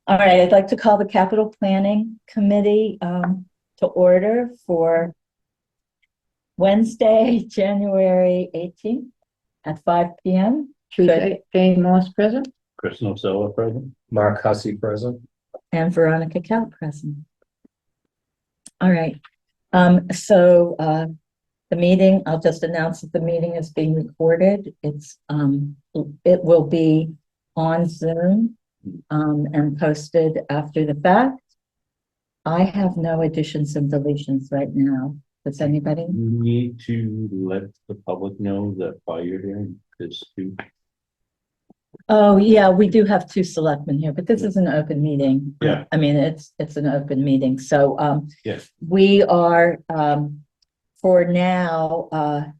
All right, I'd like to call the Capital Planning Committee to order for Wednesday, January 18th at 5 p.m. Tuesday, Jane Moss present. Chris Novella present. Mark Hussey present. And Veronica Cal present. All right. The meeting, I'll just announce that the meeting is being recorded. It will be on Zoom and posted after the fact. I have no additions and deletions right now. Does anybody? You need to let the public know that while you're here, this too. Oh, yeah, we do have two selectmen here, but this is an open meeting. Yeah. I mean, it's an open meeting. So Yes. we are for now,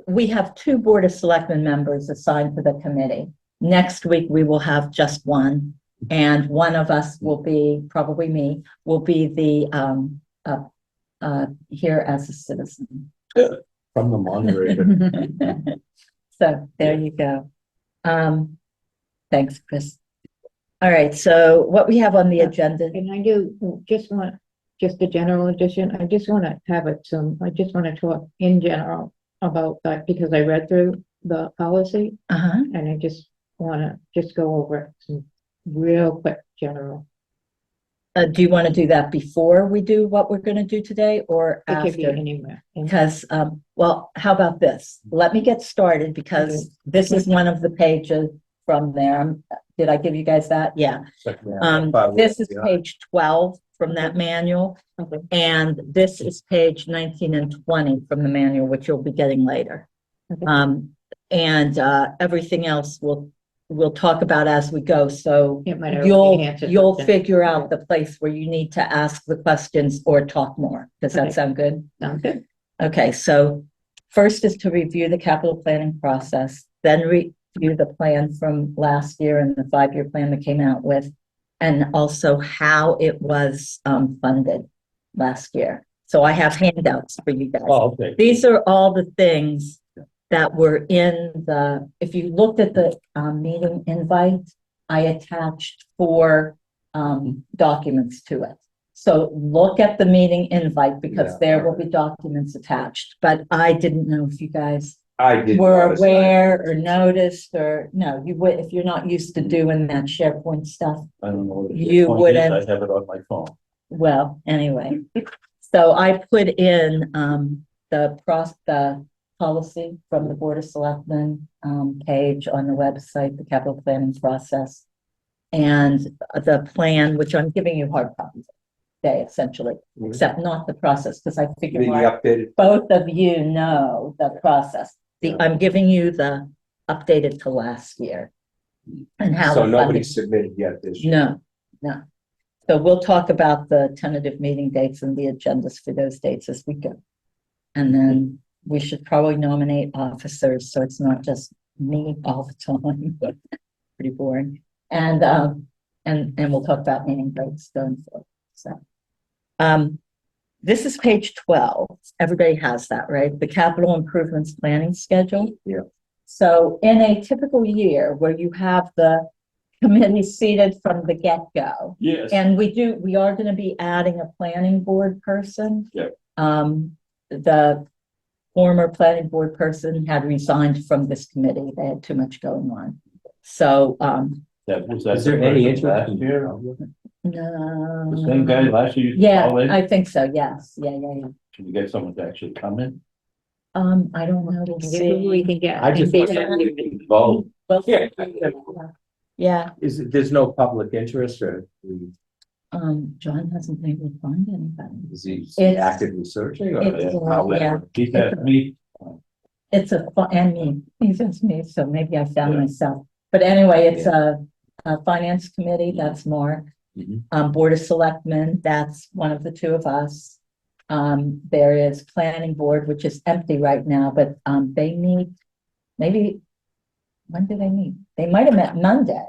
we have two Board of Selectmen members assigned to the committee. Next week, we will have just one, and one of us will be, probably me, will be the here as a citizen. From the moderator. So there you go. Thanks, Chris. All right, so what we have on the agenda. And I do just a general addition. I just want to have it I just want to talk in general about that because I read through the policy and I just want to go over some real quick general. Do you want to do that before we do what we're going to do today or It could be after? anywhere. Because, well, how about this? Let me get started because this is one of the pages from there. Did I give you guys that? Yeah. This is page 12 from that manual. Okay. And this is page 19 and 20 from the manual, which you'll be getting later. Okay. Everything else we'll talk about as we go. So It might already be answered you'll something. figure out the place where you need to ask the questions or talk more. Does that Okay. sound good? Sounds good. Okay, so first is to review the capital planning process, then review the plan from last year and the 5-year plan that came out with, and also how it was funded last year. So I have handouts for you guys. Oh, okay. These are all the things that were in if you looked at the meeting invite, I attached 4 documents to it. So look at the meeting invite because there will be documents attached, but I didn't know if you guys were aware or noticed or no, you would, if you're not used to doing that SharePoint stuff. I don't know what You point is. wouldn't. I have it on my phone. Well, anyway, so I put in the policy from the Board of Selectmen page on the website, the capital planning process, and the plan, which I'm giving you hard copies today, essentially, except not the process, because I figure updated. both of you know the process. I'm giving you the updated to last year and how. So the nobody funding- submitted yet this year. No. So we'll talk about the tentative meeting dates and the agendas for those dates as we go. And then we should probably nominate officers, so it's not just me all the time. Pretty boring. And we'll talk about meeting dates going forward. So, this is page 12. Everybody has that, right? The capital improvements planning schedule. Yeah. So in a typical year where you have the committee seated from the get-go, Yes. and we are going to be adding a planning board person. Yep. The former planning board person had resigned from this committee. They had too much going on. So, Is there any interest last year? no. The same guy last year? Yeah, Call in? I think so. Yes. Yeah. Can you get someone to actually come in? I don't know. We'll Maybe we see. can get. I just Vote. Well, Yeah. yeah. There's no public interest or John hasn't been able to find anybody. is he It's- actively searching? Or it's- yeah. He's asked me. It's and me. He's just me. So maybe I found myself. But anyway, it's a finance committee. That's Mark. Mhm. Board of Selectmen, that's one of the two of us. There is planning board, which is empty right now, but they meet maybe, when do they meet? They might have met Monday.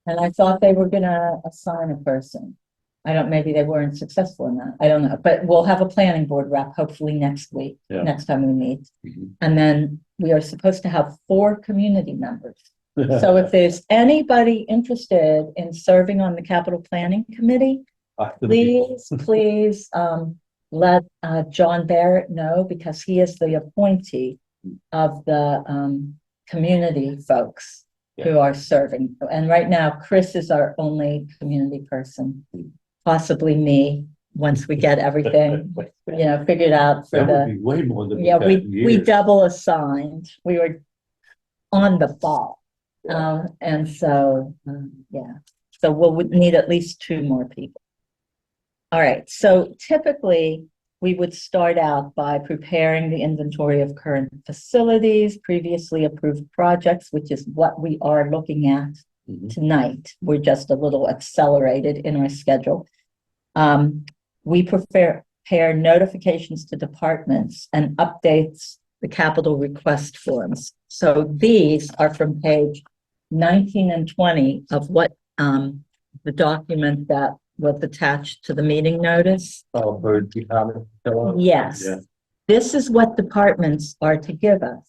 And I thought they were gonna assign a person. Maybe they weren't successful in that. I don't know, but we'll have a planning board rep hopefully next week, Yeah. next time we meet. Mhm. And then we are supposed to have 4 community members So if there's anybody interested in serving on the capital planning committee, please, let, John Barrett know, because he is the appointee of the, community folks who are serving. And right now, Chris is our only community person, possibly me, once we get everything, figured out for That would the, be way more than. yeah, we've had in we years. double assigned. We were on the ball. And so, so we'll would need at least 2 more people. All right, so typically we would start out by preparing the inventory of current facilities, previously approved projects, which is what we are looking at Mhm. tonight. We're just a little accelerated in our schedule. We prepare notifications to departments and updates the capital request forms. So these are from page 19 and 20 of what, the document that was attached to the meeting notice. Oh, for department. Yes. Yeah. This is what departments are to give us.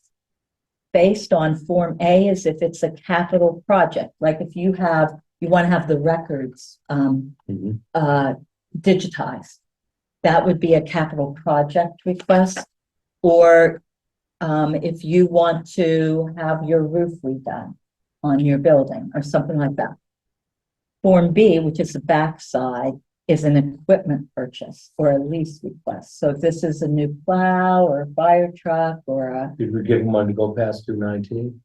Based on Form A is if it's a capital project, like if you want to have the records, Mhm. digitized. That would be a capital project request. Or if you want to have your roof redone on your building or something like that. Form B, which is the backside, is an equipment purchase or a lease request. So if this is a new plow or a fire truck or a, Did we give them one to go past 2019?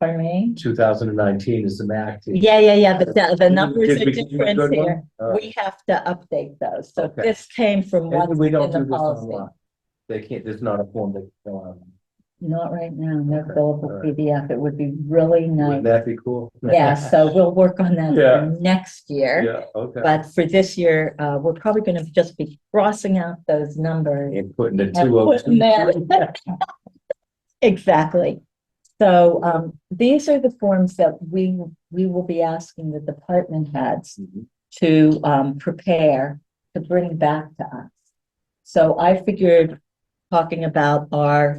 pardon me? 2019 is the max. Yeah, but the numbers Did are we give them a different good one? here. All right. We have to update those. So Okay. this came from Maybe what's we in don't do the this policy. online. They can't, there's not a form that, Not right now, no Okay. billable All right. PDF. It would be really wouldn't nice. that be cool? Yeah, so we'll work on that Yeah. for next year. Yeah, okay. But for this year, we're probably going to just be crossing out those numbers. And putting the And 202. putting that- Exactly. So these are the forms that we will be asking the department heads Mhm. to prepare to bring back to us. So I figured, talking about our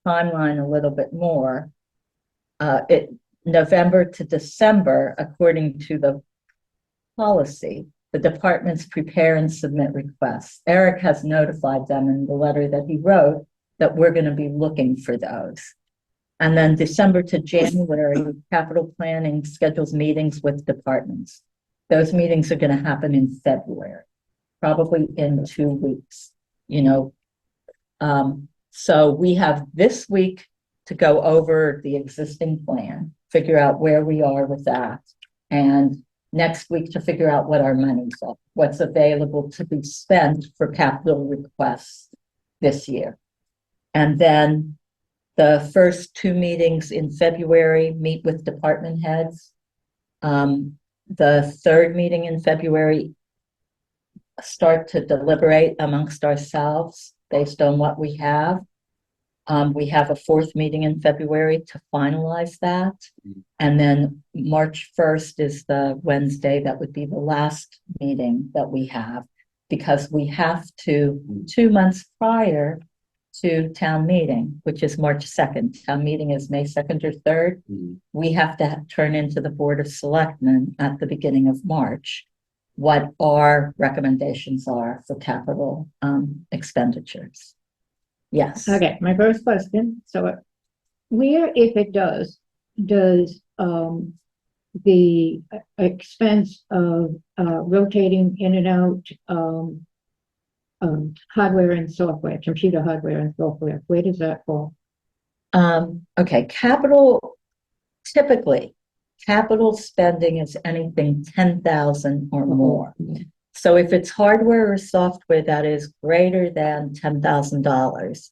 timeline a little bit more, November to December, according to the policy, the departments prepare and submit requests. Eric has notified them in the letter that he wrote that we're going to be looking for those. And then December to January, capital planning schedules meetings with departments. Those meetings are going to happen in February, probably in 2 weeks, So we have this week to go over the existing plan, figure out where we are with that. And next week to figure out what our monies are, what's available to be spent for capital requests this year. And then the first 2 meetings in February, meet with department heads. The 3rd meeting in February, start to deliberate amongst ourselves based on what we have. We have a 4th meeting in February to finalize that. And then March 1st is the Wednesday. That would be the last meeting that we have, because we have to, 2 months prior to town meeting, which is March 2nd. Town meeting is May 2nd or 3rd. Mhm. We have to turn into the Board of Selectmen at the beginning of March what our recommendations are for capital expenditures. Yes. Okay, my first question, so where, if it does the expense of rotating in and out hardware and software, computer hardware and software, where does that fall? Okay, typically, capital spending is anything 10,000 or more. So if it's hardware or software that is greater than $10,000,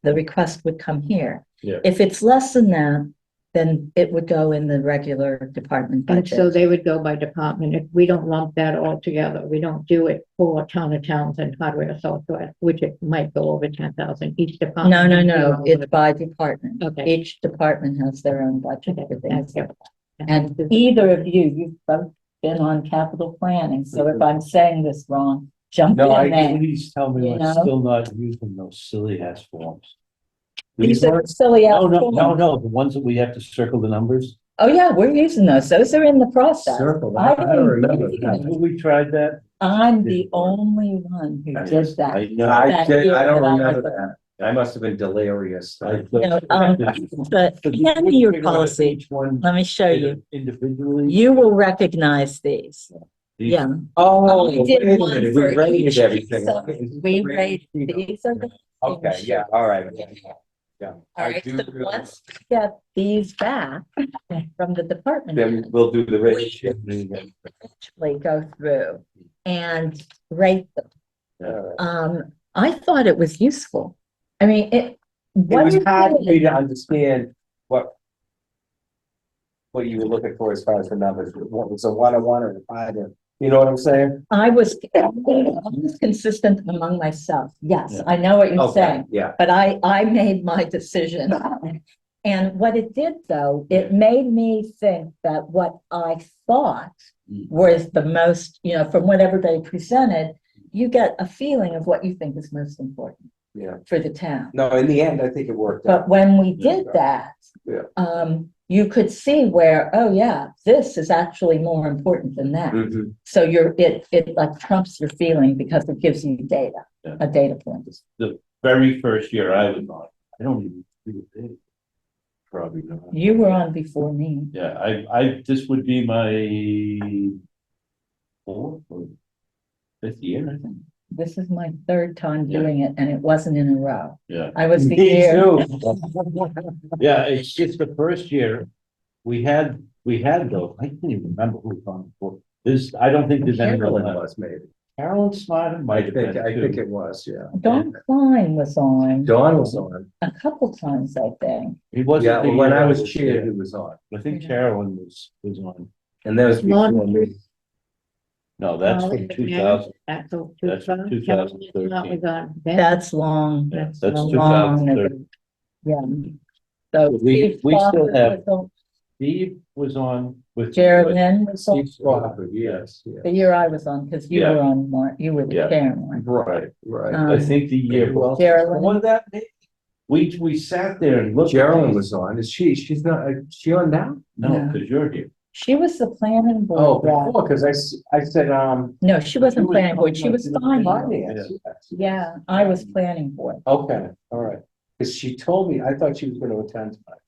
the request would come here. Yeah. If it's less than that, then it would go in the regular department And so budget. they would go by department. If we don't lump that all together, we don't do it for town of towns and hardware software, which it might go over 10,000 each department. No, it's by department. Okay. Each department has their own budget for things. Okay. And either of you've both been on capital planning, so if I'm saying this wrong, jump No, in there. please tell me You I'm know? still not using those silly ass forms. These are silly. No, the ones that we have to circle the numbers. Oh, yeah, we're using those. Those are in the process. Circle, I I don't didn't- remember that. Have we tried that? I'm the only one who did that. I know. I That did, I year don't that I was remember the- that. I must have been delirious. I No, thought- but But you hand me wouldn't your figure out policy. each one Let me show you. individually. You will recognize these. These- Yeah. Oh, I did wait a one minute, for we rated each everything. piece of- We rated, these are the. Okay, yeah, all right. Yeah. All I right, do so realize- once we get these back from the department, Then we'll do the ratio. actually go through and rate them. Yeah. I thought it was useful. I mean, it. It what was is hard for me it? to understand what you were looking for as far as the numbers, what was a 101 or a 5, or, you know what I'm saying? I was consistent among myself. Yes, Yeah. I know what you're Okay, saying, yeah, but I made my decision. And what it did though, it made me think that what I thought was the most, from what everybody presented, you get a feeling of what you think is most important yeah. for the town. No, in the end, I think it worked But out. when we did that, Yeah. you could see where, oh yeah, this is actually more important than that. Mhm. So it like trumps your feeling because it gives you data, Yeah. a data point. The very first year I was on, I don't even do it. Probably not. You were on before me. Yeah, this would be my fourth or fifth year, I think. This is my third time Yeah. doing it and it wasn't in a row. Yeah. I was the Me year. too. Yeah, it's just the first year, we had those, I can't even remember who was on before. I don't think there's anyone Carolyn left. was maybe. Carolyn Snyder might have been I think too. it was, yeah. Don Klein was on Dawn was on. a couple times, I think. He wasn't. Yeah, the when year I was chair, there. he was on. I think Yeah. Carolyn was on. And that was before me. Laundry. No, that's Oh, from yeah. 2000. That's That's 2013. Was on. That's long. Yeah, That's that's long 2013. Yeah. So We Steve still Foster have- was on- Steve was on with. Geraldine was on Steve Spofford, yes, yeah. the year I was on, because you Yeah. were on more, you were the Yeah. chair more. Right, Right. I think the year Who else? Geraldine. before that, maybe, we sat there and looked. at Geraldine these. was on. She's not, is she on now? No, No. because you're here. She was the planning Oh, board rep. before, because I said, No, she wasn't She was planning board, she was talking about finance. finance, yes. Yeah, I was planning board. Okay, all right. Because she told me, I thought she was gonna attend tonight.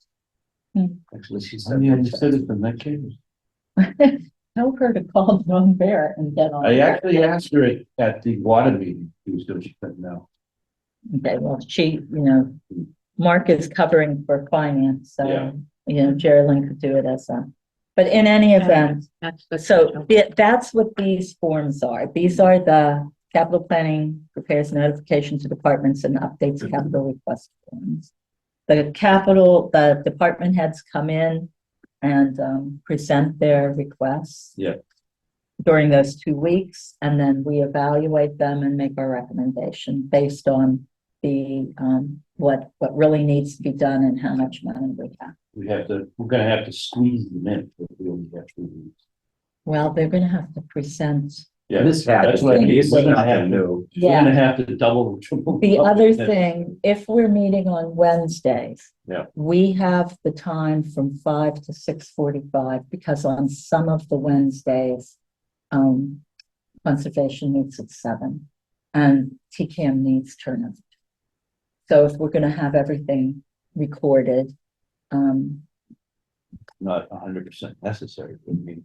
Hmm. Actually, she I'm said. the only citizen that came. Tell her to call John Bear and get on. I that. actually asked her at the water meeting, she was doing, she said no. Okay, well, Mark is covering for finance, Yeah. so, Geraldine could do it as a. But in any event, That's the. so that's what these forms are. These are the capital planning prepares notification to departments and updates capital request forms. The department heads come in and present their requests. Yeah. During those 2 weeks, and then we evaluate them and make our recommendation based on the what really needs to be done and how much money we have. We're gonna have to squeeze them in, but we only have 2 weeks. Well, they're gonna have to present. Yeah, This that's happens, what I mean. it's We're gonna nothing have to- new. We're gonna Yeah, have to double, triple. the up other that. thing, if we're meeting on Wednesdays. Yeah. We have the time from 5 to 6:45, because on some of the Wednesdays, conservation meets at 7 and TCAM needs turnout. So if we're gonna have everything recorded, Not 100% necessary, I mean.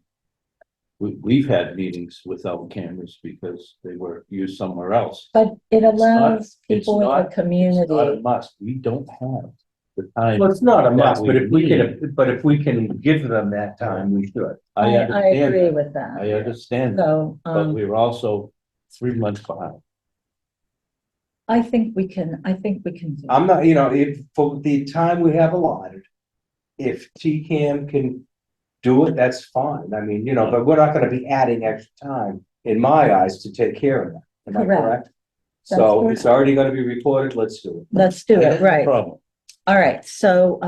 We've had meetings without cameras because they were used somewhere else. but it allows it's people in the not- It's not a community. must, we don't have the time. Well, it's not a that must, but we if we can give them that time, we should. I understand agree that. with that. I understand, that, So, but we're also 3 months behind. I think we can do. I'm not, if, for the time we have allotted, if TCAM can do it, that's fine. I mean, but we're not gonna be adding extra time, in my eyes, to take care of that. Am I Correct. correct? That's So correct. it's already gonna be recorded, let's do it. Let's do it, right. Problem. All right, so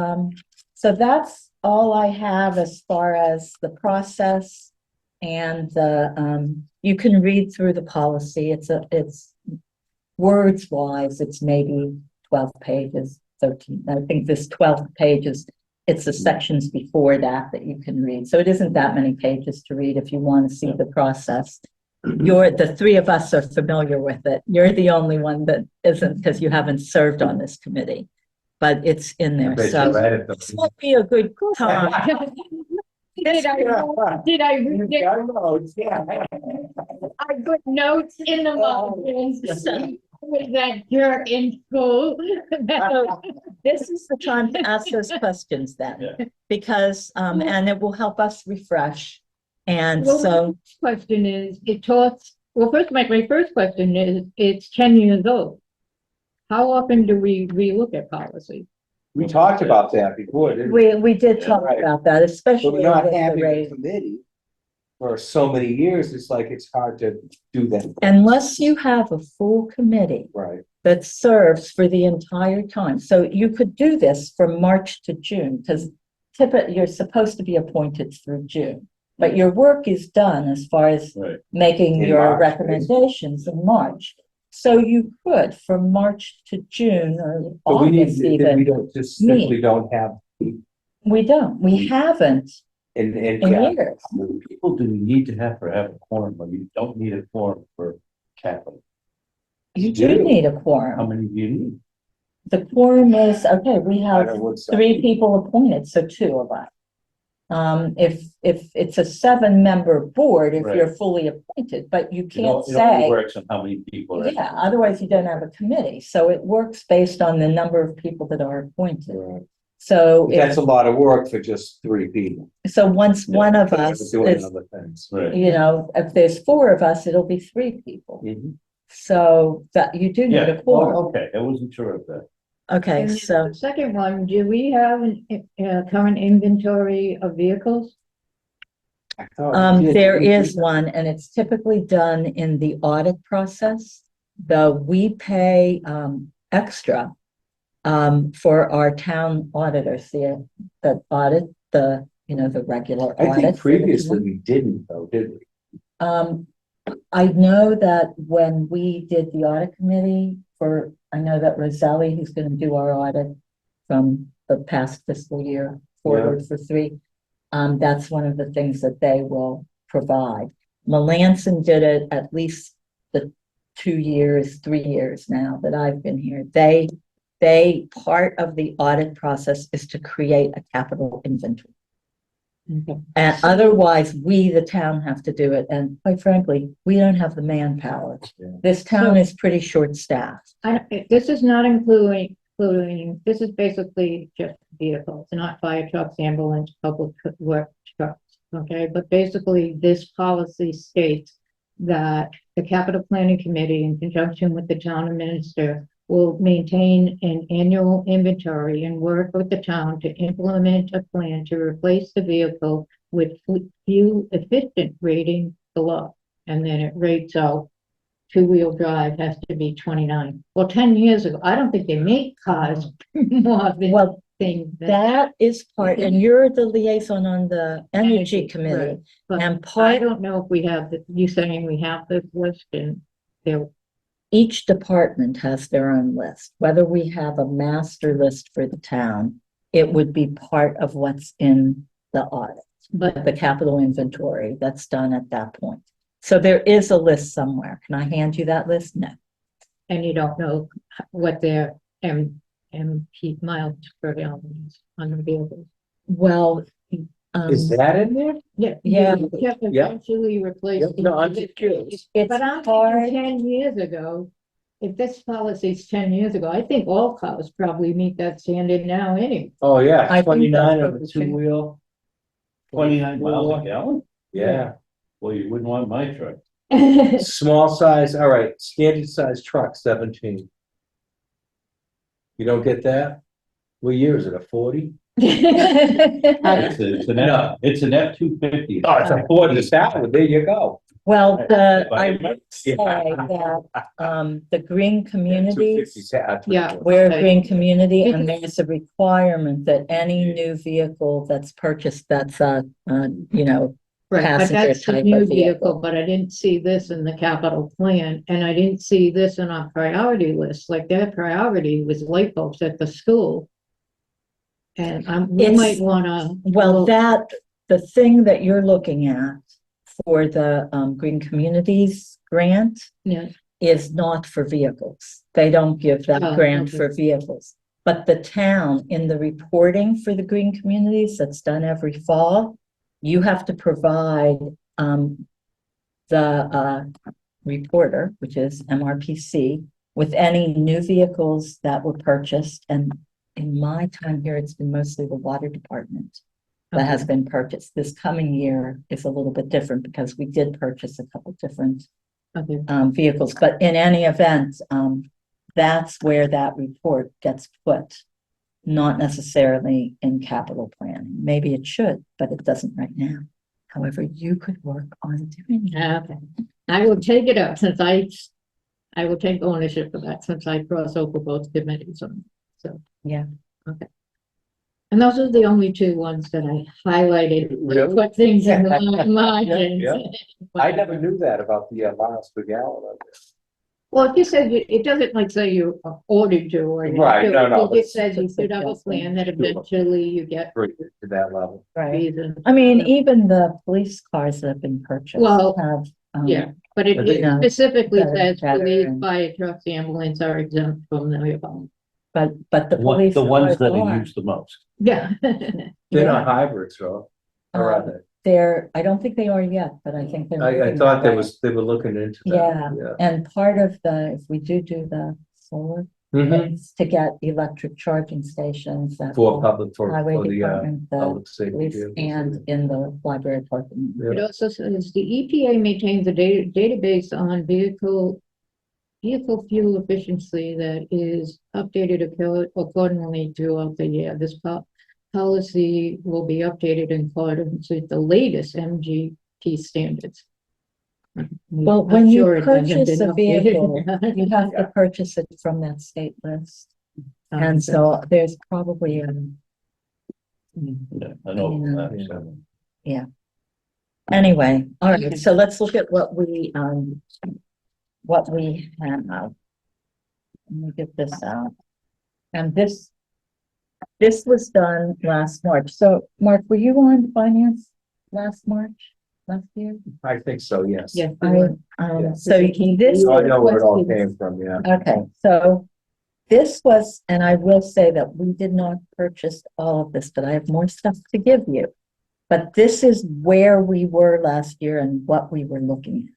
that's all I have as far as the process. And you can read through the policy. It's words wise, it's maybe 12 pages, 13. I think this 12 pages it's the sections before that that you can read. So it isn't that many pages to read if you want to see the process. The three of us are familiar with it. You're the only one that isn't because you haven't served on this committee, but it's in there. Bet So you read it, though. this would be a good time. Did I read it? I put notes in the mountains. Was that jerk in school? This is the time to ask those questions then, Yeah. because, and it will help us refresh. And Well, so, Question is, it talks, well, first, my first question is, it's 10 years old. How often do we relook at policy? We talked about that before, didn't we? we did talk Right. about that, But especially we're not with the having a raise. committee for so many years, it's like, it's hard to do that. Unless you have a full committee Right, that serves for the entire time. So you could do this from March to June, because typically you're supposed to be appointed through June. But your work is done as far as Right. making In your March, recommendations in March. So you could from March to June or but we need, August we even. don't, just simply don't have, We haven't and, in yeah. years. How many people do we need to have a quorum, when you don't need a quorum for capital? You do. do need a How quorum. many do you need? The quorum is, okay, we I have don't know what's. three people appointed, so two of us. If it's a 7-member board, if Right. you're fully appointed, but you It can't only say, works on how many people. are- yeah, otherwise you don't have a committee. So it works based on the number of people that are appointed. Right. So That's a lot of work for just 3 people. so once Yeah, one of Because us we're doing is, other things. Right. you know, if there's 4 of us, it'll be 3 people. Mhm. So that you do need Yeah, a quorum. oh, okay, I wasn't sure of that. Okay, And so the second one, do we have a current inventory of vehicles? I thought we did. there is one, and it's typically done in the audit process. Though we pay extra for our town auditors, the audit, the regular I think audit. previously we didn't though, did we? I know that when we did the audit committee I know that Roselli, who's going to do our audit from the past fiscal year forward for 3, that's one of the things that they will provide. Melanson did it at least the 2 years, 3 years now that I've been here. Part of the audit process is to create a capital inventory. Okay. And otherwise, we, the town, have to do it. And quite frankly, we don't have the manpower. Yeah. This town is pretty short-staffed. This is not including, this is basically just vehicles, not fire trucks, ambulance, public work trucks, okay? But basically, this policy states that the capital planning committee, in conjunction with the town administrator, will maintain an annual inventory and work with the town to implement a plan to replace the vehicle with fuel efficient rating below. And then it rates out 2-wheel drive has to be 29. Well, 10 years ago, I don't think they make cars more than Well, things. that is part, and you're the liaison on the energy committee. right. But And I part, don't know if we have, you saying we have this list and there, each department has their own list. Whether we have a master list for the town, it would be part of what's in the audit, but the capital inventory that's done at that point. So there is a list somewhere. Can I hand you that list? No. and you don't know what their MP miles per gallon is on the vehicles. Well, Is that in there? Yeah. Yeah. You have to Yeah. eventually replace. Yep. No, I'm just curious. it's But I'm hard. thinking 10 years ago, if this policy's 10 years ago, I think all cars probably meet that standard now anyway. Oh, I yeah, think 29 that's of what a we should- 2-wheel. 29 miles a gallon? Yeah, Well, you wouldn't want my truck. small size, all right, standard size truck, 17. You don't get that? What year is it, a 40? It's an No. It's an F-250. Oh, it's a 40, that one, there you go. Well, I But- would say that, the green communities, 250, Yeah. we're a Okay. green community, and there's a requirement that any new vehicle that's purchased, that's Right, but passenger that's the type new of vehicle. vehicle, but I didn't see this in the capital plan, and I didn't see this in our priority list, like their priority was light bulbs at the school. And we It's- might wanna. Well, the thing that you're looking at for the Green Communities grant Yeah, is not for vehicles. They don't give that Oh, grant okay. for vehicles. But the town, in the reporting for the Green Communities that's done every fall, you have to provide the reporter, which is MRPC, with any new vehicles that were purchased. And in my time here, it's been mostly the water department that has been purchased. This coming year is a little bit different because we did purchase a couple different okay. vehicles, but in any event, that's where that report gets put, not necessarily in capital planning. Maybe it should, but it doesn't right now. However, you could work on doing that. Okay, I will take it up since I will take ownership of that since I cross over both committees on, so. Yeah. Okay. And those are the only two ones that I highlighted, Really? put things in Yeah. the margins. Yeah. I never knew that about the miles per gallon of this. Well, it just says, it doesn't like say you are ordered to or. you Right, do. no, It just but- says you should have a plan that eventually you get. Bring it to that level. Right. reason. I mean, even the police cars that have been purchased Well, have. Yeah, but it you know, specifically better- says better police, and- fire trucks, ambulance are exempt from the. But the police. The ones that cars are are. used the most. Yeah. They're Yeah. not hybrids, though. Or are Um, they? I don't think they are yet, but I think they're. I moving thought that they way. they were looking into Yeah, that. and part of if we do the solar, Mhm. it's to get electric charging stations that. For will public, for Highway the, Department, the public safety. police, vehicles. and in the library parking. Yeah. It also says the EPA maintains a database on vehicle fuel efficiency that is updated accordingly throughout the year. This policy will be updated in accordance with the latest MGP standards. Well, I'm when you sure it hasn't purchase been a vehicle, updated. you have to Yeah. purchase it from that state list. And so there's probably Yeah, I know. Yeah. Anyway, all right, so let's look at what we have. Let me get this out. And this was done last March. So Mark, were you on finance last year? I think so, yes. Yes. So this. So I know where it all was- came from, yeah. Okay, so this was, and I will say that we did not purchase all of this, but I have more stuff to give you. But this is where we were last year and what we were looking at.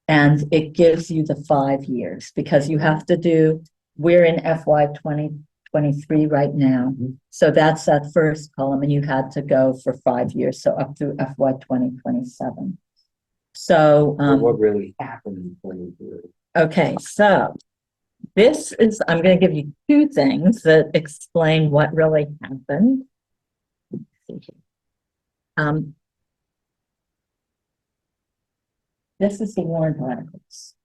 And it gives you the 5 years because you have to we're in FY 2023 right now. So that's that first column and you had to go for 5 years, so up through FY 2027. So, What really happened in 23? okay, so I'm going to give you two things that explain what really happened. Let's see here. This is the warrant articles.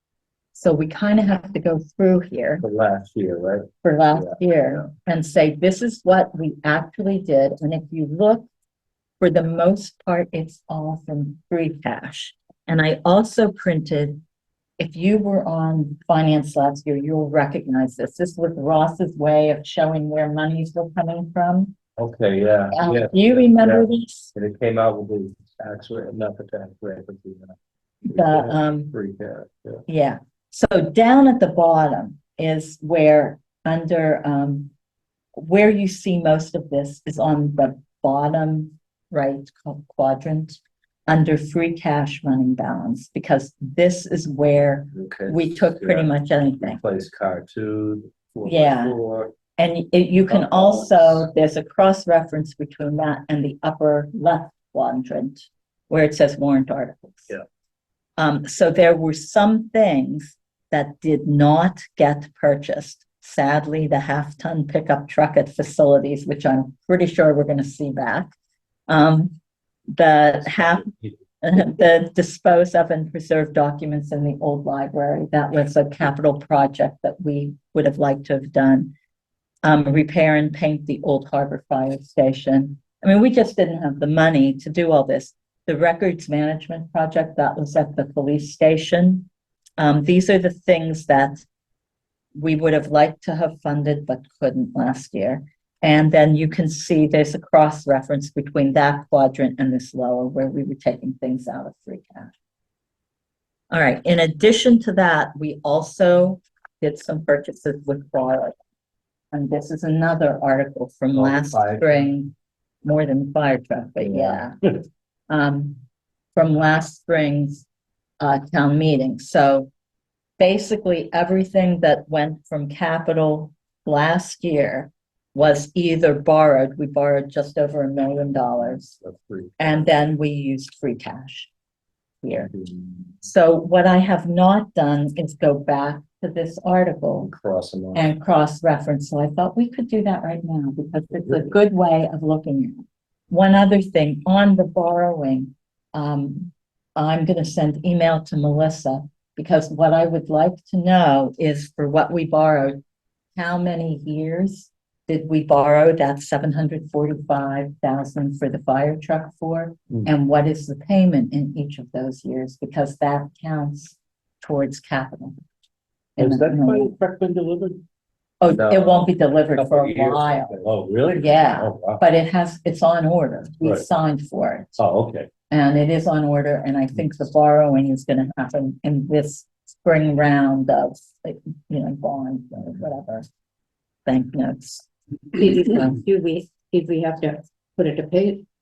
So we kind of have to go through here For last year, right? for last Yeah, year and say, this is what we actually did. And if you look, for the most part, it's all from free cash. And I also printed, if you were on finance last year, you'll recognize this. This was Ross's way of showing where monies were coming from. Okay, yeah. yeah, Do you yeah, remember yeah. this? And it came out with the tax rate, not the tax rate, but The, free cash, yeah. yeah. So down at the bottom is where where you see most of this is on the bottom right quadrant under free cash running balance, because this is where Okay. we took pretty Yeah. much anything. Replace car two, 4x4. Yeah. And you can also, there's a cross-reference between that and the upper left quadrant where it says warrant articles. Yeah. So there were some things that did not get purchased. Sadly, the half-ton pickup truck at facilities, which I'm pretty sure we're going to see back. The dispose of and preserve documents in the old library. That was a capital project that we would have liked to have done. Repair and paint the old harbor fire station. I mean, we just didn't have the money to do all this. The records management project that was at the police station. These are the things that we would have liked to have funded but couldn't last year. And then you can see there's a cross-reference between that quadrant and this lower where we were taking things out of free cash. All right, in addition to that, we also did some purchases with borrowed. And this is another article from Oh, last fire truck. spring, more than fire truck, but yeah. From last spring's town meeting. So basically everything that went from capital last year was either borrowed, we borrowed just over $1 million, That's free. and then we used free cash here. So what I have not done is go back to this article Cross them off. and cross-reference. So I thought we could do that right now because it's a good way of looking at it. One other thing on the borrowing, I'm going to send email to Melissa because what I would like to know is for what we borrowed, how many years did we borrow that $745,000 for the fire truck for? And what is the payment in each of those years? Because that counts towards capital. Has that fire truck been delivered? Oh, No. it won't be delivered for a Couple years, I while, think. Oh, really? Yeah. Oh, wow. but it's on order. We Right. signed for it. Oh, okay. And it is on order, and I think the borrowing is gonna happen in this spring round of, bonds or whatever. Banknotes. Did we have to put a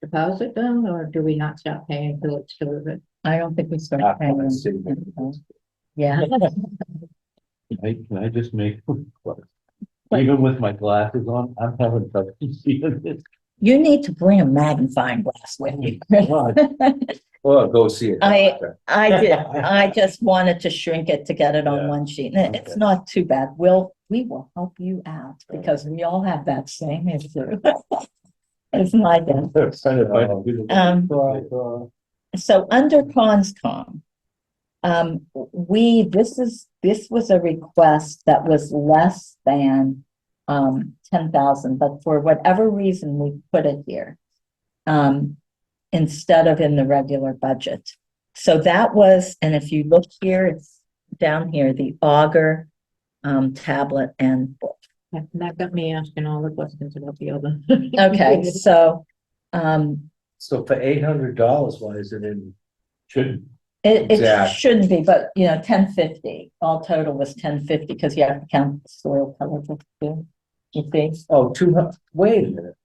deposit down, or do we not stop paying until it's delivered? I don't think we start Ah, paying. I see. them. Yeah, Can I just make, even with my glasses on, I'm having trouble seeing this. you need to bring a magnifying glass with you. Well, Well, go see it. I just wanted to shrink it to get it on Yeah. one sheet, and it's Okay. not too bad. We will help you out because we all have that same issue. It's my thing. Um, So under Conscom, this was a request that was less than 10,000, but for whatever reason, we put it here instead of in the regular budget. So that was, and if you look here, it's down here, the auger tablet and book. That got me asking all the questions about the other. Okay, so So for $800, why is it in? Should, it Exact. shouldn't be, but 1050, all total was 1050 because you have to count the soil color too. You see? Oh, 200, wait a minute.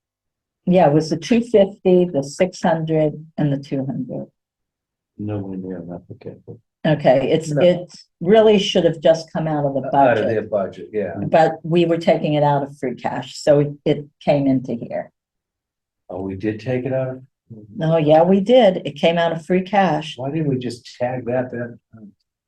Yeah, it was the 250, the 600 and the 200. nowhere near enough, okay. Okay, No. it really should have just come out of the Out of their budget, budget, yeah. but we were taking it out of free cash, so it came into here. Oh, we did take it out? Oh, yeah, we did. It came out of free cash. Why didn't we just tag that then?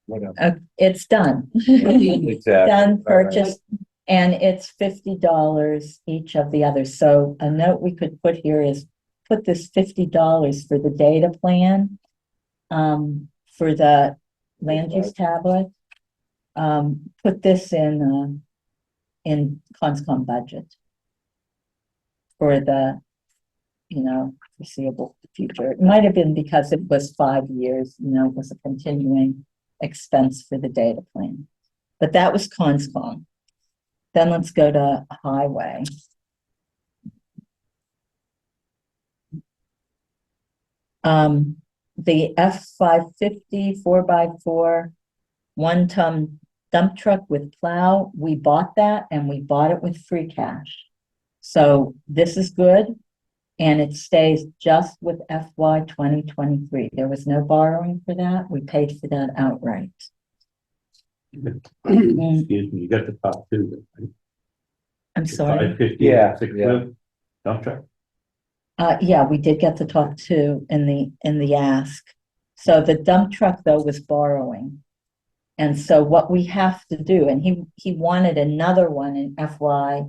Whatever. It's done. Exactly. Done, Right, right. purchased, and it's $50 each of the others. So a note we could put here is put this $50 for the data plan, for the land use tablet. Put this in Conscom budget for the, foreseeable future. It might have been because it was 5 years, it was a continuing expense for the data plan. But that was Conscom. Then let's go to highway. The F-550 4x4 one-ton dump truck with plow, we bought that and we bought it with free cash. So this is good. And it stays just with FY 2023. There was no borrowing for that. We paid for that outright. Excuse me, you got the top two. I'm sorry. 550, Yeah, six yeah. wheel dump truck. Yeah, we did get the top two in the ask. So the dump truck though was borrowing. And so what we have to do, and he wanted another one in FY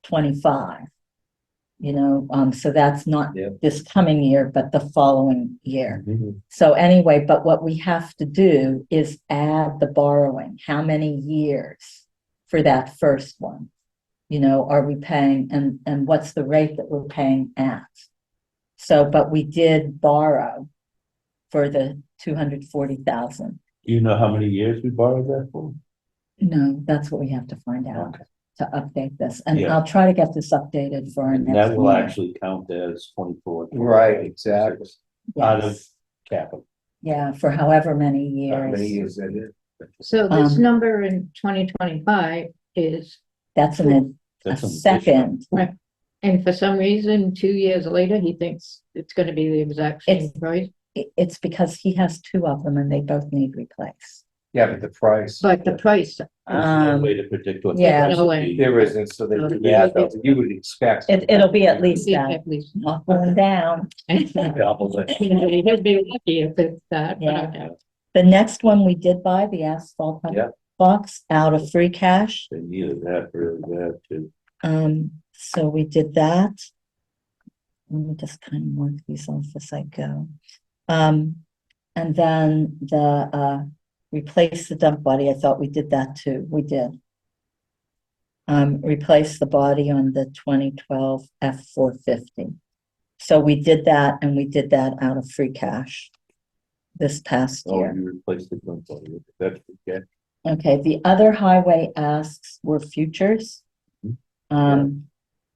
25. So that's not Yep. this coming year, but the following year. Mhm. So anyway, but what we have to do is add the borrowing. How many years for that first one? Are we paying and what's the rate that we're paying at? So, but we did borrow for the 240,000. Do you know how many years we borrowed that for? No, that's what we have to find out. Okay. to update this, and Yeah. I'll try to get this updated for our And next that will meeting. actually count as 24. Right, exactly. Out of Yes. capital. Yeah, for however many How many years. years that is? So this Um, number in 2025 is, That's a That's an second. and for some reason, 2 years later, he thinks it's gonna be the exact same It's- price. It's because he has two of them and they both need replaced. Yeah, but the price, But the price, There's no way Um, to predict what. the yeah. price No will way. be. there isn't, so they do Yeah. that, though. You would expect. it'll be at least that, at least. not going down. Double it. He'd be lucky if it's that, but Yeah. okay. The next one we did buy, the asphalt Yeah. box out of free cash. They needed that really bad too. So we did that. Let me just kind of work these off as I go. And then replace the dump body. I thought we did that too. We did. Replace the body on the 2012 F-450. So we did that, and we did that out of free cash this past Oh, year. you replaced the dump body with that, yeah. Okay, the other highway asks were futures.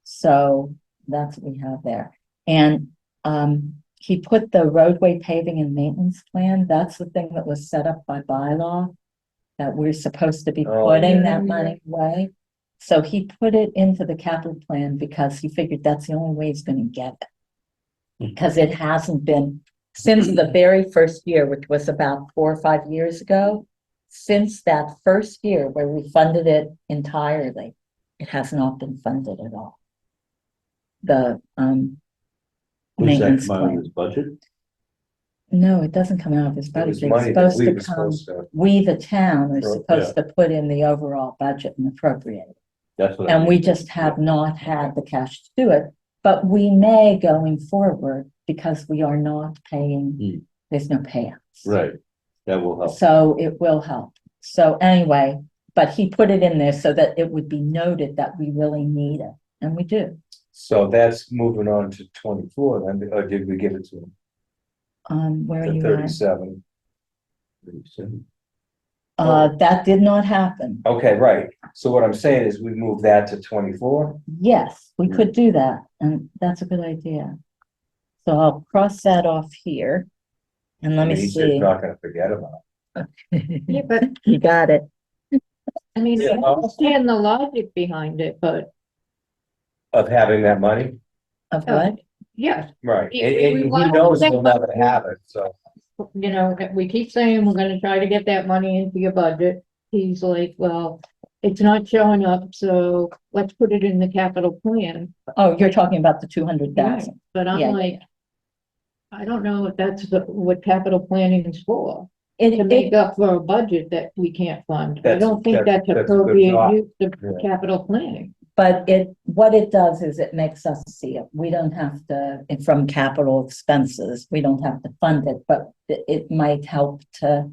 So that's what we have there. And he put the roadway paving and maintenance plan, that's the thing that was set up by bylaw, that we're supposed to be Oh, putting yeah. that money away. So he put it into the capital plan because he figured that's the only way he's gonna get it. Because it hasn't been, since the very first year, which was about 4 or 5 years ago, since that first year where we funded it entirely, it has not been funded at all. The Was that maintenance come out of plan. his budget? No, it doesn't come out of his It budget. was It's money that supposed we to were come, supposed to. we, the town, are Oh, supposed to put in the overall budget and appropriate it. That's what. I And we mean. just have not had the cash to do it, but we may going forward because we are not paying, there's no payouts. Right, that will help. So it will help. So anyway, but he put it in there so that it would be noted that we really need it, and we do. So that's moving on to 24, then, or did we give it to him? Where are To you at? 37. That did not happen. Okay, right. So what I'm saying is we move that to 24. Yes, we could do that, and that's a good idea. So I'll cross that off here. And let I me mean, he's just see. not gonna forget about Yeah, but You got it. I mean, Yeah. I understand the logic behind it, but it, of having that money. Of what? yes, Right, If and we he want knows to he'll never have it, so. you know, we keep saying we're gonna try to get that money into your budget. He's like, well, it's not showing up, so let's put it in the capital plan. Oh, you're talking about the 200,000. But I'm Yeah. like, I don't know if that's what capital planning is for, to It, make up for a budget that we can't fund. I That's- don't think that's that's a good appropriate thought. use of Yeah. capital planning. but what it does is it makes us see it. We don't have to, from capital expenses, we don't have to fund it, but it might help to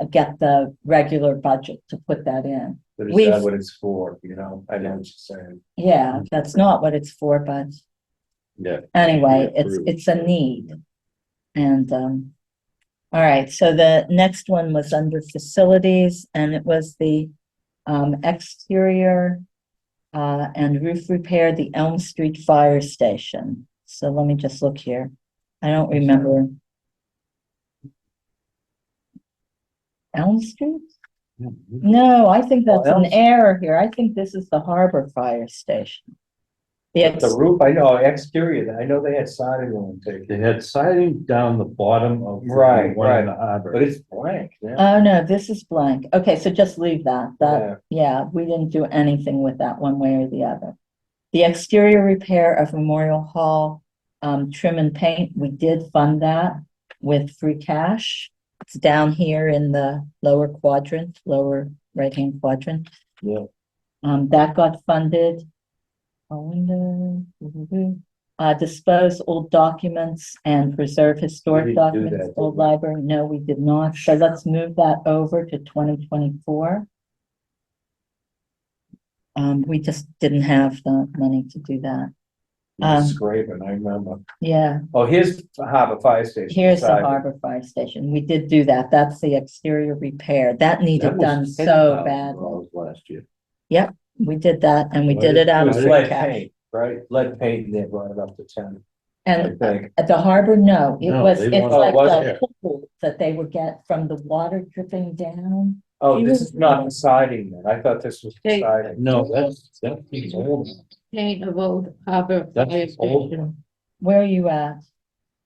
get the regular budget to put that in. But We've- is that what it's for, you know? I know what you're saying. Yeah, that's not what it's for, but Yeah. anyway, Yeah, it's a need. And, all right, so the next one was under facilities, and it was the exterior and roof repair, the Elm Street Fire Station. So let me just look here. I don't remember. Elm Street? No, I think that's Elm an Street. error here. I think this is the Harbor Fire Station. The But the roof, I know, exterior, I know they had siding on it, They had siding down the bottom of. the Right, one in right. the harbor. but it's blank, yeah. Oh, no, this is blank. Okay, so just leave that. Yeah. Yeah, we didn't do anything with that one way or the other. The exterior repair of Memorial Hall, trim and paint, we did fund that with free cash. It's down here in the lower quadrant, lower right-hand quadrant. Yeah. That got funded. Dispose old documents and preserve historic We didn't do documents, that, old did we? library. No, we did not. So let's move that over to 2024. We just didn't have the money to do that. Scraping, I remember. Yeah, Oh, here's Harbor Fire Station. here's the siding. Harbor Fire Station. We did do that. That's the exterior repair. That That needed was done so $10,000 badly. last year. we did that and we What did is- it out It of was free lead cash. paint, right? Lead paint, and they brought it up to 10, I And think. at the harbor, no, it No, was, they it's want- like Oh, was the pool that they would get from the water dripping down. Oh, this is not the siding then. I thought this was the Hey. siding. No, that's the old, Paint of Old Harbor That's Fire old. Station. Where are you at?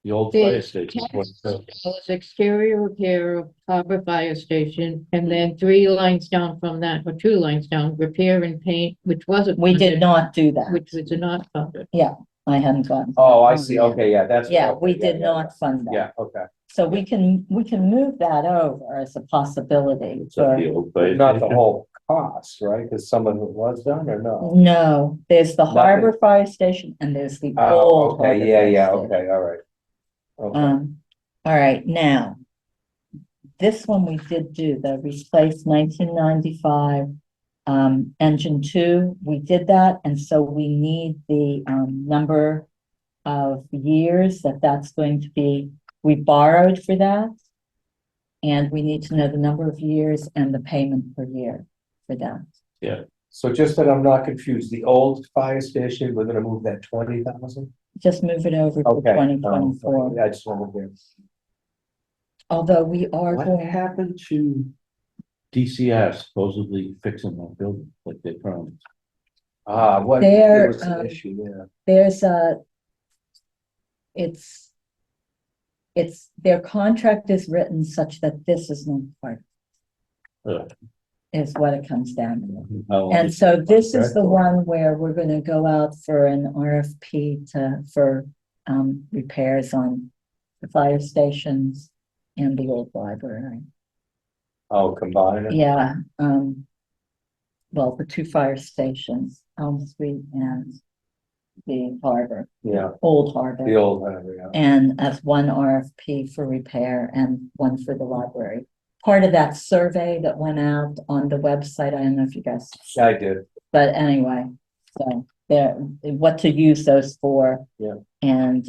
the old The fire station. Was exterior repair of Harbor Fire Station, and then 3 lines down from that, or 2 lines down, repair and paint, which wasn't. We did funded, not do that. Which was not funded. I hadn't gotten. to Oh, that. I see. Okay, yeah, that's. Yeah, okay, we yeah, did yeah, not fund that. Yeah, okay. So we can move that over as a possibility It's at for, the old fire Not the station. whole cost, right? Because some of it was done or no? no, there's the Nothing. Harbor Fire Station and there's the Oh, old. Harbor okay, yeah, Fire yeah, Station. okay, all right. Okay, All right, now. This one we did do, the replace 1995 engine 2, we did that, and so we need the number of years that's going to be, we borrowed for that. And we need to know the number of years and the payment per year for that. so just that I'm not confused, the old fire station, we're gonna move that 20,000? Just move it over to Okay. 2024, Yeah, I just wanted to. although we are What going, happened to DCS supposedly fixing that building like they promised? What, There, there was an um, issue, yeah. there's it's, their contract is written such that this is not part, Ugh. is what it comes down to. How long And is so this is contract the for? one where we're gonna go out for an RFP for repairs on the fire stations and the old library. Oh, combine it? Yeah, well, the 2 fire stations, Elm Street and the harbor, Yeah, old harbor. the old, yeah. And as one RFP for repair and one for the library. Part of that survey that went out on the website, I don't know if you guys, I did, but anyway, so there, what to use those for. Yeah. And,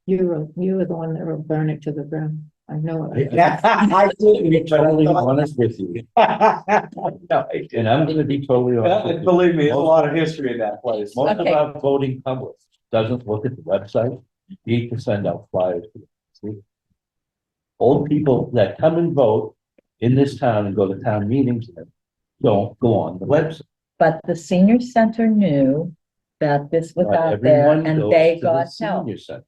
You were the one that will burn it to the ground. I know it. I To be did, but I totally thought. honest with you, No, I did. and I'm gonna be totally honest with you. Believe me, there's a lot of history in that place. Most of Okay. our voting public doesn't look at the website. You need to send out flyers. to them, see? Old people that come and vote in this town and go to town meetings don't go on the website. but the senior center knew that this was Not out there everyone and goes they to the got help. senior center.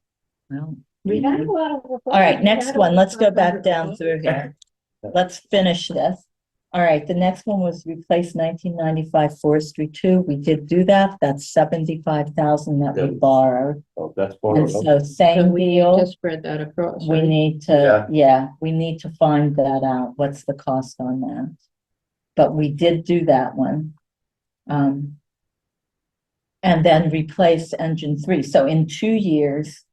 Well, We had a lot of. all right, next one, let's go back down through here. Let's finish this. All right, the next one was replace 1995 Forestry 2. We did do that. That's 75,000 that we Yep. borrowed. Oh, that's And borrowed. so So same we need deal. to spread that across. We right? need to, we need to find that out. What's the cost on that? But we did do that one. And then replace engine 3. So in 2 years,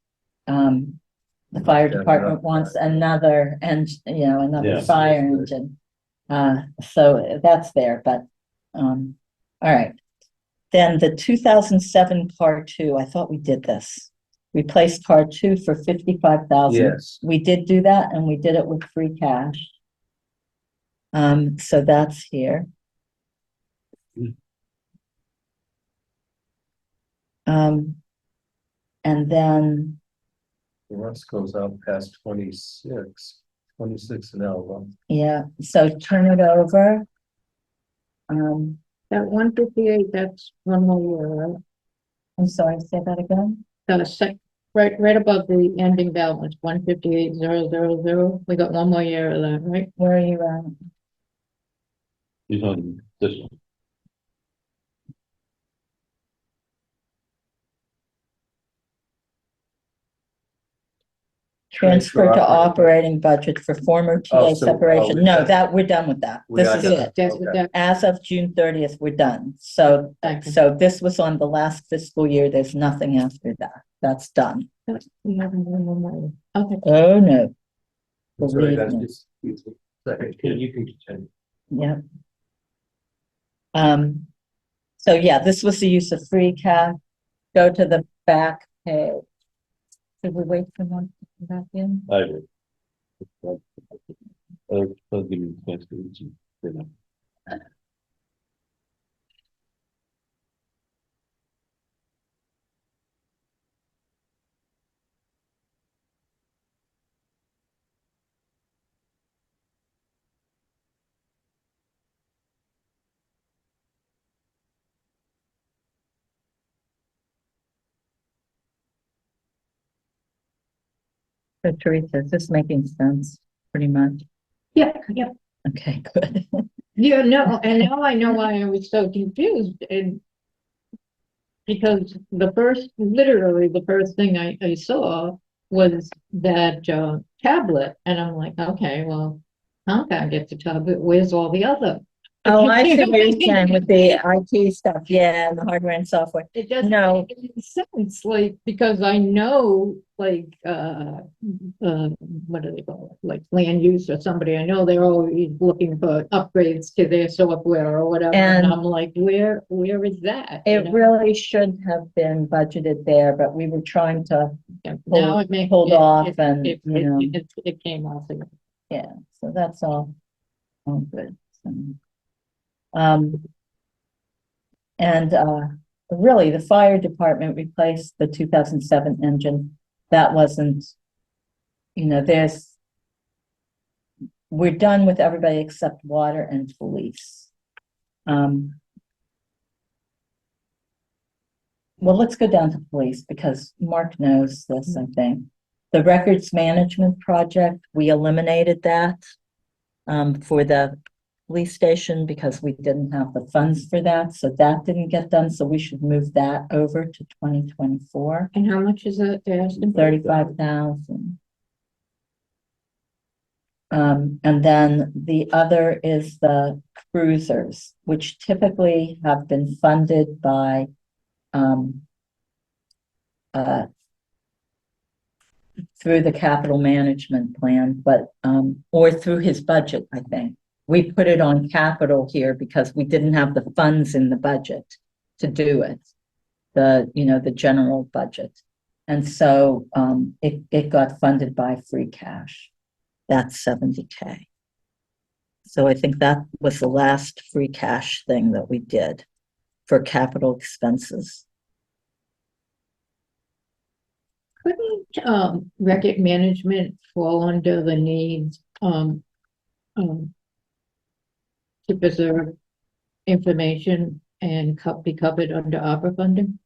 the fire department wants another another Yeah. fire engine. So that's there, but, all right. Then the 2007 car 2, I thought we did this. Replaced car 2 for 55,000. Yes, We did do that and we did it with free cash. So that's here. And then, the rest goes out past 26 an hour. yeah, so turn it over. That 158, that's one more year, right? I'm sorry, say that again? Right above the ending balance, 158,000. We got one more year of that, right? Where are you at? He's on this one. Transfer to operating budget for former TA separation. No, that, we're done with that. We This are is done. it. That's Okay. that. As of June 30th, we're done. So, Thank you. so this was on the last fiscal year. There's nothing after that. That's done. We haven't done one more. Okay. Oh, no. Sorry, Believe that's me. just. You can continue. Yep. So yeah, this was the use of free cash. Go to the back page. Should we wait for one to come back in? I did. I'll give you a chance to read some, you know. So Teresa, is this making sense, pretty much? Yeah, Okay, good. yeah, no, and now I know why I was so confused, and because literally the first thing I saw was that, tablet, and I'm like, okay, well, how can I get the tablet, where's all the other? Oh, I see what you're saying with the IT stuff, yeah, and the hardware and software. It doesn't No. make any sense, like, because I know, like, what do they call it? Like land use or somebody, I know they're always looking for upgrades to their software or whatever, and And I'm like, where is that? You it know? really should have been budgeted there, but we were trying to Yeah, now it makes. hold it- off it- and, it- you know, It came off again. yeah, so that's all good. So, Um, and, really, the fire department replaced the 2007 engine. That wasn't, you know, we're done with everybody except water and police. Well, let's go down to police because Mark knows this, I think. The records management project, we eliminated that for the police station because we didn't have the funds for that. So that didn't get done. So we should move that over to 2024. And how much is that, they're asking? 35,000. And then the other is the cruisers, which typically have been funded by through the capital management plan, but or through his budget, I think. We put it on capital here because we didn't have the funds in the budget to do it. The general budget. And so it got funded by free cash. That's 70K. So I think that was the last free cash thing that we did for capital expenses. Couldn't record management fall under the needs to preserve information and be covered under ARPA funding?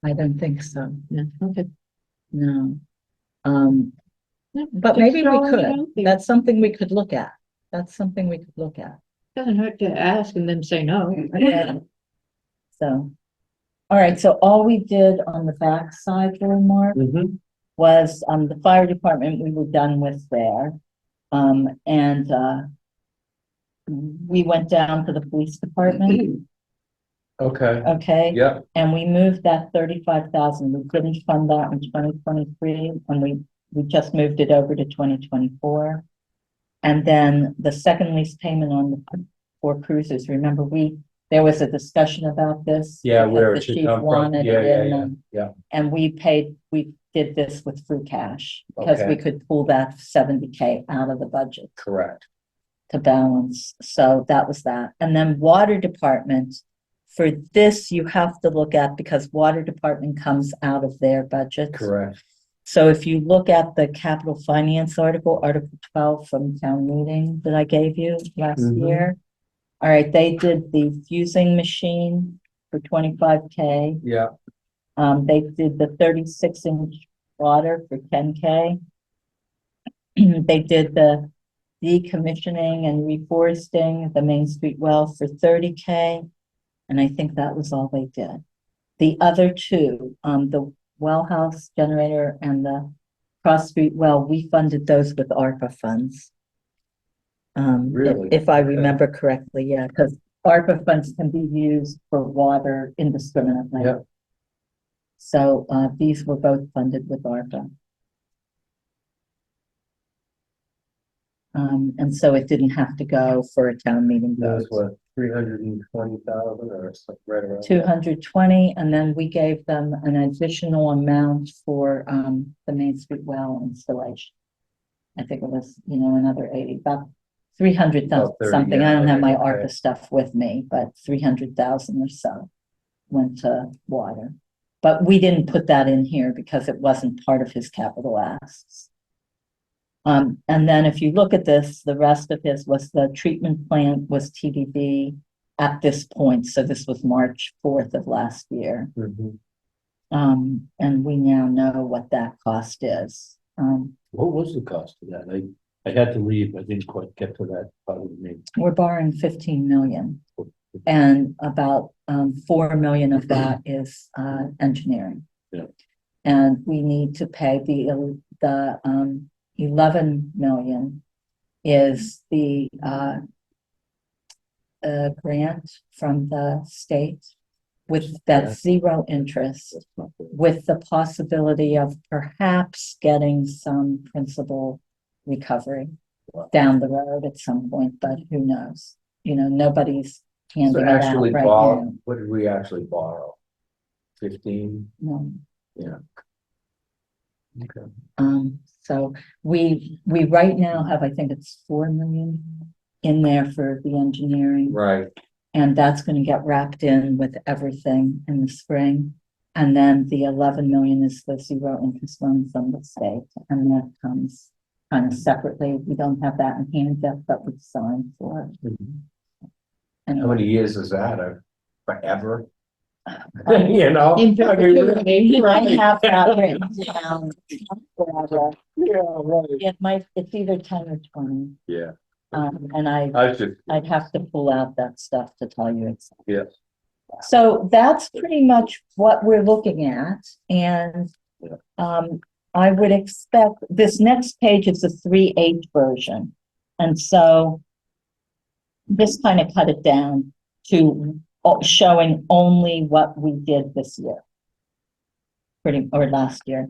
I don't think so. No, okay. No. No, But just maybe we throwing it could. out there. That's something we could look at. That's something we could look at. Doesn't hurt to ask and then say no. Yeah. So, all right, so all we did on the back side there, Mark, was the fire department we were done with there. And we went down to the police department, Okay, okay? yeah, And we moved that 35,000. We couldn't fund that in 2023, and we just moved it over to 2024. And then the second lease payment on the 4 cruisers, remember there was a discussion about this. yeah, because where the it should chief come from, wanted yeah, it yeah, in, yeah, yeah. And we did this with free cash because we Okay. could pull that 70K out of the budget Correct, to balance. So that was that. And then water department, for this, you have to look at because water department comes out of their budget. correct, So if you look at the capital finance article, Article 12 from town meeting that I gave you last Mhm. year. All right, they did the fusing machine for 25K. yeah, They did the 36-inch water for 10K. They did the decommissioning and reforesting the Main Street well for 30K. And I think that was all they did. The other two, the well house generator and the cross street well, we funded those with ARPA funds. Really? If I Okay. remember correctly, yeah, because ARPA funds can be used for water indiscriminately. Yeah. So these were both funded with ARPA. And so it didn't have to go for a town meeting that's vote. what, 320,000 or something right around. 220, and then we gave them an additional amount for the Main Street well installation. I think it was, another 80, about 300,000 About 30, something. yeah, I don't have my okay. ARPA stuff with me, but 300,000 or so went to water. But we didn't put that in here because it wasn't part of his capital asks. And then if you look at this, the rest of his was the treatment plant was TDB at this point. So this was March 4th of last year. Mhm. And we now know what that cost is. What was the cost of that? I had to leave. I didn't quite get to that part of the meeting. We're borrowing 15 million. And about 4 million of that is engineering. Yeah. And we need to pay the 11 million is the grant from the state with that Yeah. zero interest, That's not good. with the possibility of perhaps getting some principal recovery down the road at some point, but who knows? You know, nobody's So handing it out actually right borrow, now. what did we actually borrow? 15? No. Yeah. So we right now have, I think it's 4 million in there for the engineering. Right. And that's gonna get wrapped in with everything in the spring. And then the 11 million is the zero interest loan from the state, and that comes kind of separately. We don't have that in hand yet, but we've signed for it. And How many years is that? Forever? You know? In I mean, perpetuity. I have that written down forever. Yeah, right. It's either 10 or 20. Yeah. And I should, I'd have to pull out that stuff to tell you exactly. yes. So that's pretty much what we're looking at, and I would expect this next page is a 3/8 version. And so this kind of cut it down to showing only what we did this year. Or last year,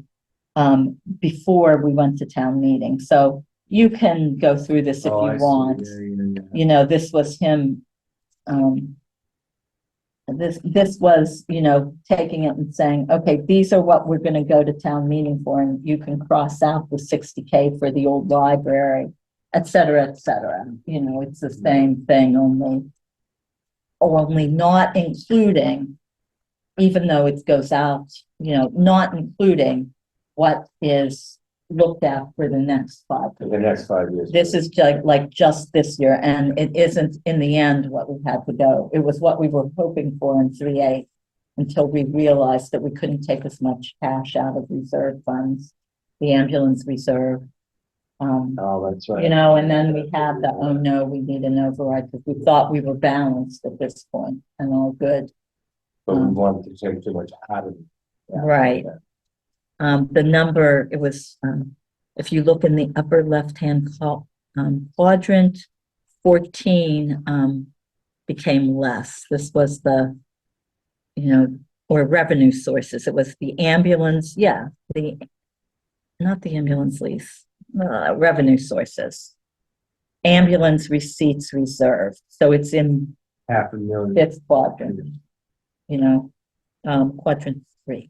before we went to town meeting. So you can go through this if Oh, you I see. want. Yeah. You know, this was him, this was, you know, taking it and saying, okay, these are what we're gonna go to town meeting for, and you can cross out the 60K for the old library, et cetera, et cetera. You know, it's the same thing, only not including, even though it goes out, you know, not including what is looked at for the next 5 For years. the next 5 years. This is like just this year, and it isn't in the end what we had to go. It was what we were hoping for in 3/8 until we realized that we couldn't take as much cash out of reserve funds, the ambulance reserve. Oh, that's right. You know, and then we had the, oh no, we need an override because we thought we were balanced at this point and all good. But we wanted to take too much out of it. Yeah. Right. The number, it was, if you look in the upper left-hand quadrant, 14, became less. This was the, you know, or revenue sources. It was the ambulance, not the ambulance lease, revenue sources. Ambulance receipts reserved. So it's in $500,000. fifth quadrant, you know, quadrant 3.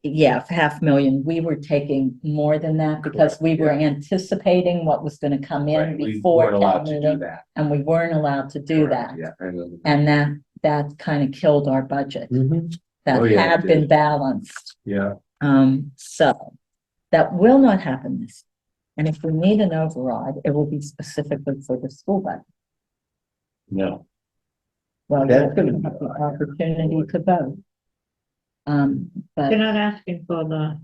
Yeah, 500,000. We were taking more than that because Correct, we were yeah. anticipating what was going to come in Right, we before weren't allowed town to do meeting, that. and we weren't allowed to do that. Correct, Yeah. And that kind of killed our budget that Oh, yeah, it had been did. balanced. Yeah. So that will not happen this. And if we need an override, it will be specifically for the school budget. No, Well, That's you gonna have be the fine. opportunity to vote. But They're not asking for the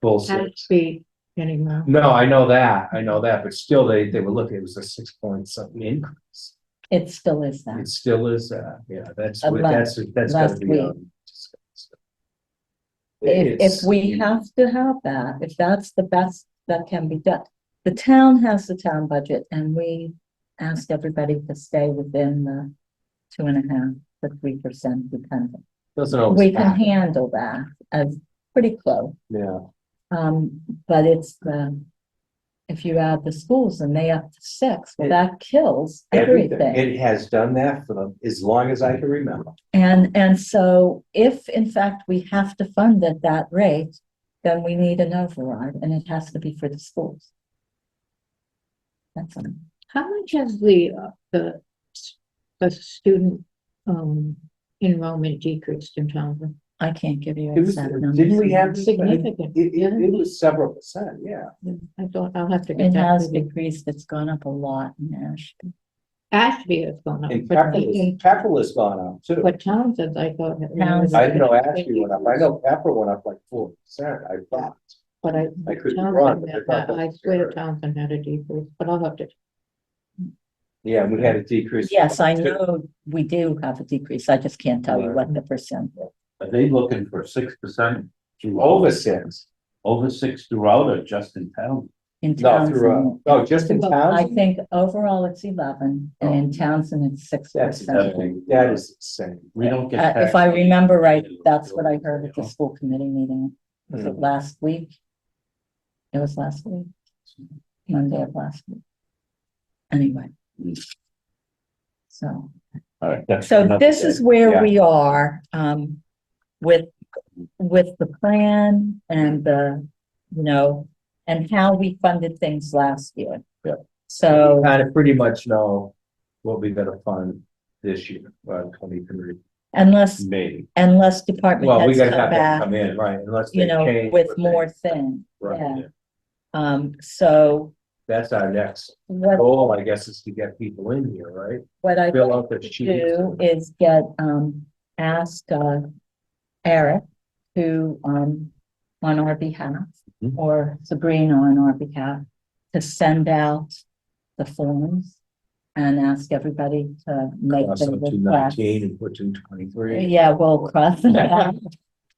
Full tax 6. fee anymore. No, I know that, but still they were looking, it was a 6 point something increase. it still is that. It still is, yeah, that's Last gotta be. week. Discussed. If we have to have that, if that's the best that can be done. The town has the town budget, and we asked everybody to stay within the 2.5% to 3% dependent. Doesn't always We can happen. handle that as pretty close. Yeah, But it's if you add the schools and they up to 6, well, that kills everything, everything. it has done that for as long as I can remember. And so if in fact we have to fund at that rate, then we need an override, and it has to be for the schools. That's all. How much has the student, enrollment decreased in Townsend? I can't give you It was, exact numbers. didn't we have? Significant. It was several percent, yeah. I thought I'll have to get It that. has figure. decreased, it's gone up a lot in Ashby. Ashby has gone up. And but Pepperell has gone up too. But Townsend, I thought. Townsend. I didn't know Ashby went up. I know Pepper went up like 4%, I thought. But I could be wrong, Townsend, but I thought that I was swear fair. Townsend had a decrease, but I'll have to. Yeah, we had a decrease. Yes, I too. know we do have a decrease. I just can't tell you what the percent. Are they looking for 6%? Over 6. Over 6 throughout or just in town? In No, through, Townsend, no, just in I Townsend? think overall it's 11 and in Townsend it's 6%. That is insane. We don't get. If I remember right, that's what I heard at the school committee meeting. Was it Mm. last week? It was last week, Monday of last week. Anyway. So, All right, that's so another this day. is where Yeah. we are, with the plan and the, you know, and how we funded things last year. Yeah. So, Kind of pretty much know what we gotta fund this year, 23. unless Maybe. department Well, we heads gotta come have them back, come in, right, unless you they know, change. with what they- more things, Right, yeah. Yeah. So that's our next what goal, I guess, is to get people in here, right? I Fill out the to sheets. do is get, ask, Eric to, on our behalf, Mhm. or Sabrina on our behalf, to send out the forms and ask everybody to make Cross the out request. 219 and put 223. Yeah, we'll cross it out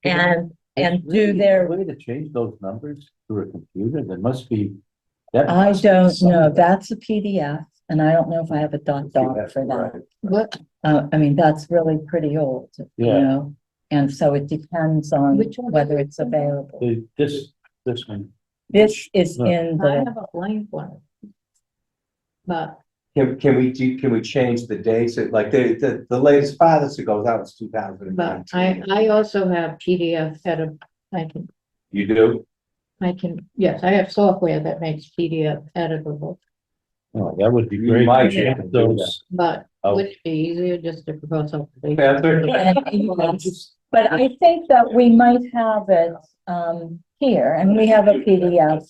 and There's do really their, a way to change those numbers through a computer, there must be. that I must be don't know, somewhere. that's a PDF, and I don't know if I have a doc for that. Right. What, I mean, that's really pretty old, you Yeah. know, and so it depends on Which one? whether it's available. This one, This is No. in I the, have a blank one. But Can we change the dates, like the latest farthest it goes out is 2019. I also have PDF You do? yes, I have software that makes PDF editable, oh, that would be You great. might to have change to do those. but Oh. would it be easier just to propose something? That's and- but I think that we might have it, here, and we have a PDF,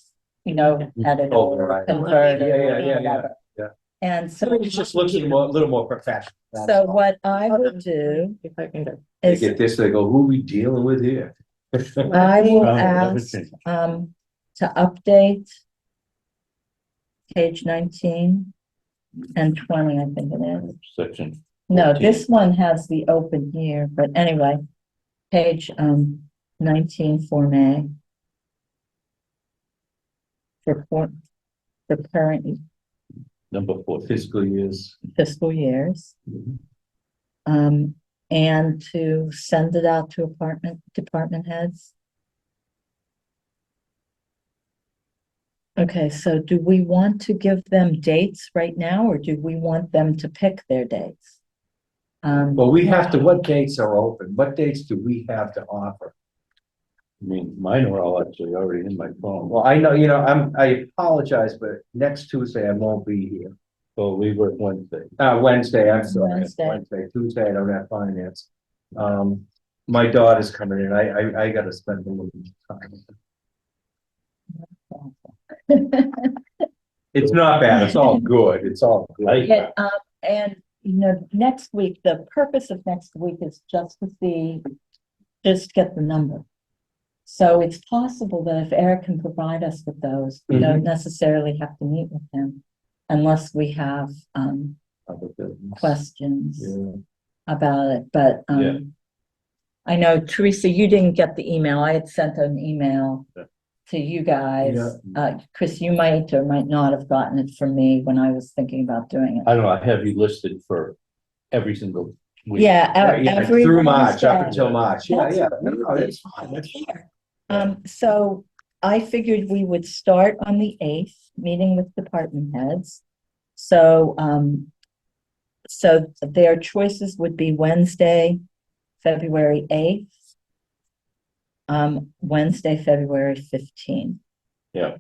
you know, editor, Oh, right. converter. Yeah. whatever. Yeah. And so, It just looks a little more professional. that's so all. what I would do If I can get. They is get this, they go, who we dealing with here? I will Oh, that would ask, change. to update page 19 and 20, I think it is. Section. No, 14. this one has the open year, but anyway, page, 19 Form A. For current Number 4, Fiscal years. fiscal years. And to send it out to department heads. Okay, so do we want to give them dates right now, or do we want them to pick their dates? Well, we have to, what dates are open? What dates do we have to offer? I mean, mine are all actually already in my phone. Well, I know, I apologize, but next Tuesday I won't be here. So we work Wednesday. Wednesday, I'm sorry. Wednesday. Tuesday, I don't have finance. My daughter's coming in. I gotta spend a little time. It's not bad. It's all good. It's all good. Yeah, and, you know, next week, the purpose of next week is just to see, just get the number. So it's possible that if Eric can provide us with those, we don't necessarily have to meet with him unless we have, questions Yeah. about it, but, Yeah. I know, Teresa, you didn't get the email. I had sent an email Yeah. to you guys. Yeah. Chris, you might or might not have gotten it from me when I was thinking about doing it. I don't know, I have you listed for every single week. Yeah, Yeah, every through March, up Wednesday. until March. Yeah, That's yeah. what No, we no, did. it's fine. That's fine. So I figured we would start on the 8th, meeting with department heads. So, so their choices would be Wednesday, February 8th. Wednesday, February 15th. Yeah.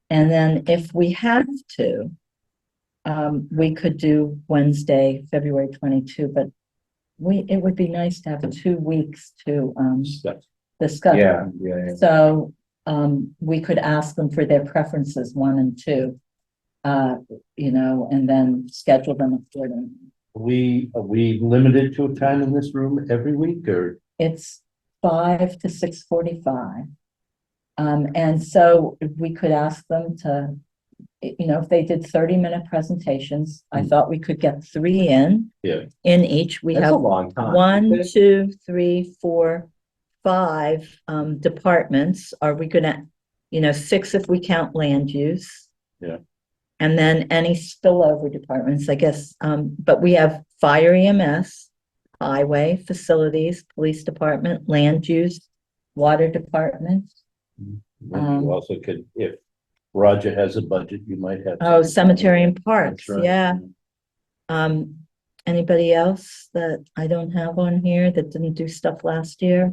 And then if we have to, we could do Wednesday, February 22, but it would be nice to have 2 weeks to, Stuff. discuss. Yeah. So, we could ask them for their preferences, 1 and 2. you know, and then schedule them accordingly. Are we limited to a time in this room every week or? It's 5 to 6:45. And so we could ask them to, you know, if they did 30-minute presentations, I thought we could get 3 in. Yeah. In each, we That's a have long time. 1, 2, 3, 4, 5 departments. Are we gonna, you know, 6 if we count land use? Yeah. And then any spillover departments, I guess, but we have fire EMS, highway, facilities, police department, land use, water department. You also could, if Roger has a budget, you might have. Oh, cemetery and parks, That's right. yeah. Anybody else that I don't have on here that didn't do stuff last year?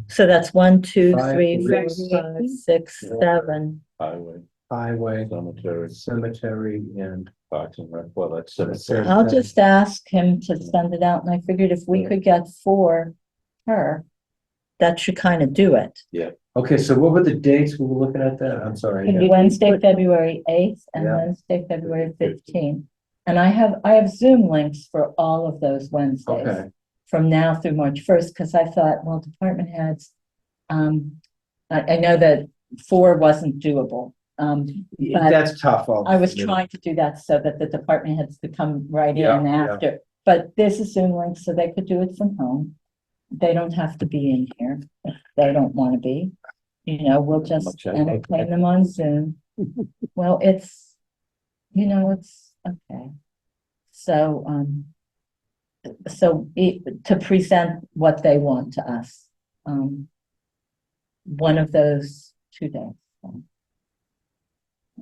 So that's 1, 2, 5, 3, 4, 6, 5, 6, 7. Highway, Highway, cemetery, cemetery, and parks and rec, well, that's cemetery. I'll just ask him to send it out, and I figured if we could get 4 per, that should kind of do it. okay, so what were the dates we were looking at that? I'm sorry. Can yeah. you- Wednesday, February 8th, and Yeah. Wednesday, February 15th. And I have Zoom links for all of those Wednesdays. Okay, From now through March 1st, because I thought, well, department heads, I know that 4 wasn't doable. But that's tough. I was trying to do that so that the department heads could come right Yeah, in yeah. after. But there's a Zoom link, so they could do it from home. They don't have to be in here if they don't want to be. You know, we'll just Much I like entertain them on Zoom. Well, it's, you know, it's okay. So, to present what they want to us, one of those 2 days.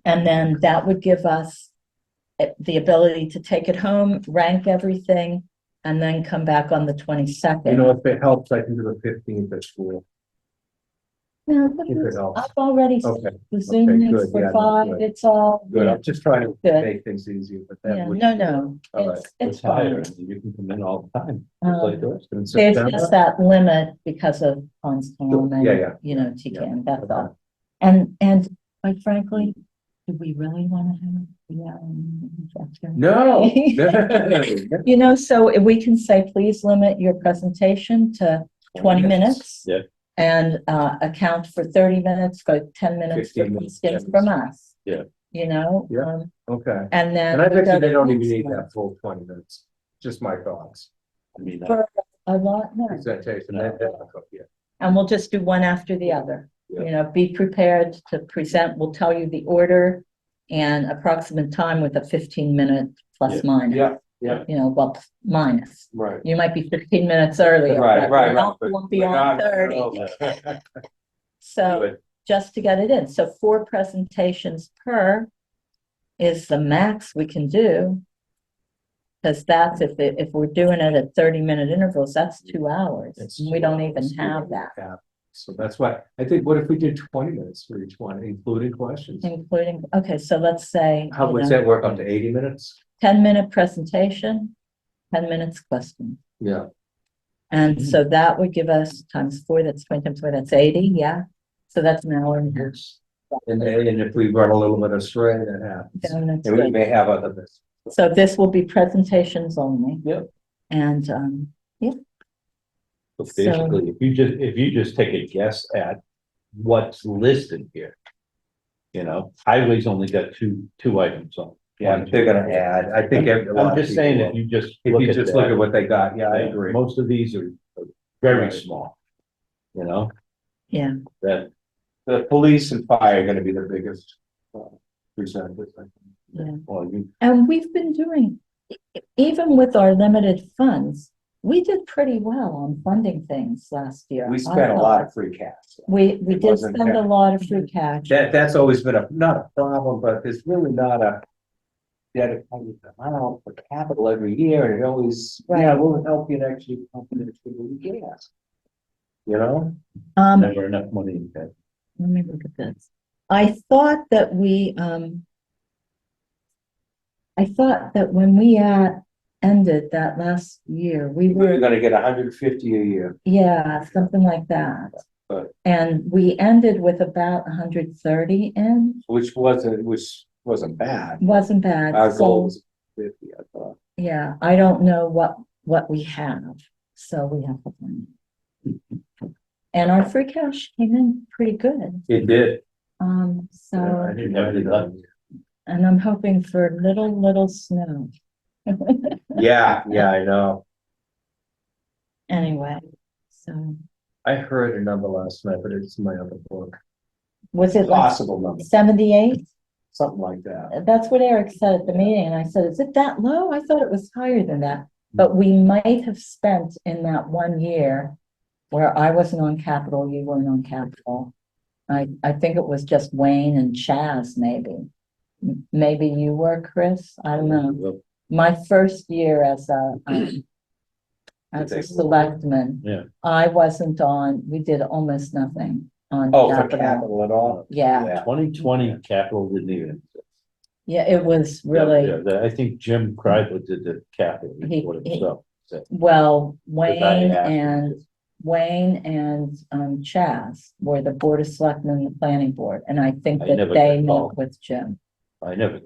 And then that would give us the ability to take it home, rank everything, and then come back on the 22nd. You know, if it helps, I can do the 15th at school. No, but If it helps. I've already, Okay, the Zoom okay, links good, for yeah, no, 5, good. it's all. good. I'm just trying to Good. make things easier, but Yeah, that would. no, All right. it's It's higher, fine. and you can come in all the time, just like the rest. In There's September? just that limit because of Conscom and, Yeah. you know, TCAM, that's Okay. all. And quite frankly, do we really want to have? No. You know, so if we can say, please limit your presentation to 20 minutes. Yeah. And account for 30 minutes, go 10 minutes 15 for minutes, questions 10 from minutes. us. Yeah. You know? Yeah. Okay, And then. and I bet go you they to don't the even next need one. that full 20 minutes, just my thoughts. I mean, For a lot, no. Presentation, yeah. And we'll just do one after the other. Yeah. You know, be prepared to present. We'll tell you the order and approximate time with a 15-minute plus Yeah. minus. Yeah, You know, well, minus. right. You might be 15 minutes earlier. Right, but right, not- right. Won't be on 30. So Good. just to get it in. So 4 presentations per is the max we can do. Because that's if we're doing it at 30-minute intervals, that's 2 hours. It's We don't 2 even hours. have that, Yeah. So that's why, I think, what if we did 20 minutes for each one, including questions? including, okay, so let's say, How you would know, that work up to 80 minutes? 10-minute presentation, 10 minutes question. Yeah. And so that would give us times 4, that's 20 times 4, that's 80, yeah. So that's an hour and a half. And if we run a little bit astray, that happens. Down next And we week. may have other bits. So this will be presentations only. Yep. And, So basically, if you just take a guess at what's listed here. You know, highways only got two items on. Yeah, but they're gonna add, I think. a lot I'm of just saying, people if you just. will. If you just look at what they got, yeah, I that, agree. Most of these are very Right. small. You know, yeah, that, The police and fire are gonna be the biggest presenters, I think. yeah. well, you, And we've been doing, even with our limited funds, we did pretty well on funding things last year. We I spent a thought. lot of free cash. We It did wasn't spend a bad. lot of free cash. That's always been not a problem, but there's really not a dedicated amount for capital every year, and it always, yeah, Right. we'll help you next year. Help you next year, we can ask. You know? never enough money in that. Let me look at this. I thought that when we ended that last year, we We're were, gonna get 150 a year. yeah, something like that. And we ended with about 130 in, which wasn't bad. wasn't bad. Our So, goal was 50, I thought. yeah, I don't know what we have, so we have to find. And our free cash came in pretty good, It did. so, I didn't have any luck. and I'm hoping for little snow. Yeah, I know. Anyway, so, I heard a number last night, but it's in my other book. was it like Possible number, 78? something like that. That's what Eric said at the meeting, and I said, is it that low? I thought it was higher than that. But we might have spent in that 1 year where I wasn't on capital, you weren't on capital. I think it was just Wayne and Chaz, maybe. Maybe you were, Chris, I don't know. My first year as a selectman. Yeah. I wasn't on, we did almost nothing on Oh, for capital. capital at all? Yeah, 2020 capital didn't even exist. yeah, it was really, I think Jim Kreidler did the capital report himself. well, Because I Wayne asked him and to. Wayne and Chaz were the Board of Selectmen and the Planning Board, and I think I that never they got met called. with Jim. I never,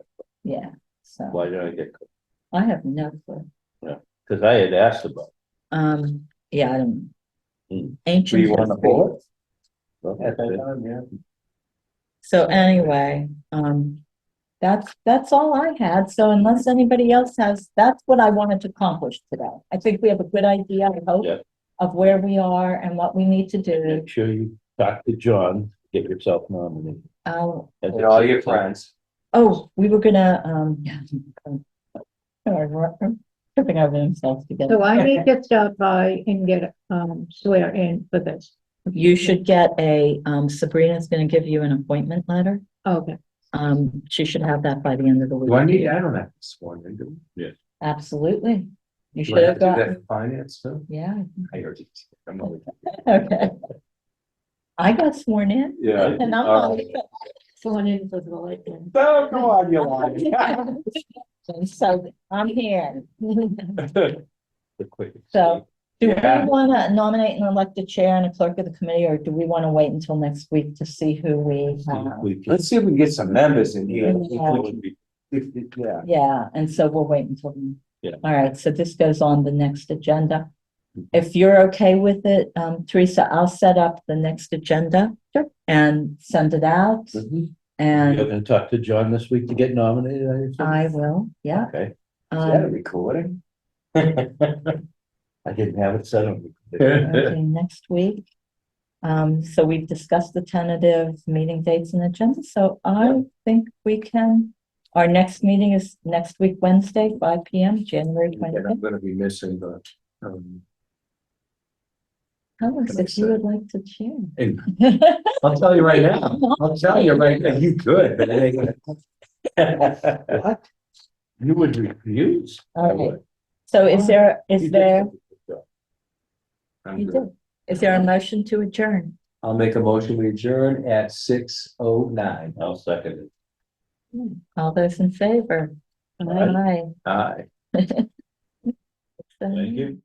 Yeah, so why did I get, I have no clue. because I had asked about. Yeah, I don't. Hmm. Were Ancient you on the history. board Well, at that time? Yeah. So anyway, that's all I had. So unless anybody else has, that's what I wanted to accomplish today. I think we have a good idea, I hope, Yeah. of where we are and what we need to do. Make sure you talk to John, get yourself nominated. And all your friends. Oh, we were gonna, yeah. Tripping over themselves together. So I need to stop by and get, swear in for this. You should get Sabrina's gonna give you an appointment letter. Okay, She should have that by the end of the week. Do I need, I don't have to sworn in, do I? Absolutely. You Do should I have have to do that got, for finance too? yeah, I heard you. I'm only- okay. I got sworn in. Yeah. And I'm All not. right. sworn in for the election. Oh, come on, you lying. So I'm here. The quickest. So, do we Yeah. want to nominate and elect a chair and a clerk of the committee, or do we want to wait until next week to see who we have? Let's see if we can get some members in here. Yeah. Yeah. Yeah, and so we'll wait until. Yeah. All right, so this goes on the next agenda. If you're okay with it, Teresa, I'll set up the next agenda. And send it out, You're and gonna talk to John this week to get nominated, I assume? I will, yeah. Okay, Is that a recording? I didn't have it set on. Okay, next week. So we've discussed the tentative meeting dates and agenda, so I think we can. Our next meeting is next week, Wednesday, 5 PM, January And I'm 25th. gonna be missing the, Alex, if you would like to chair. I'll tell you right now, I'll tell you right now, you could, but it ain't gonna. What? You would refuse? I Okay. would. So is there, You is did there, a good job. I'm you good. did, is there a motion to adjourn? I'll make a motion, we adjourn at 6:09. I'll second it. All those in favor? Aye. Aye. Aye. Thank you.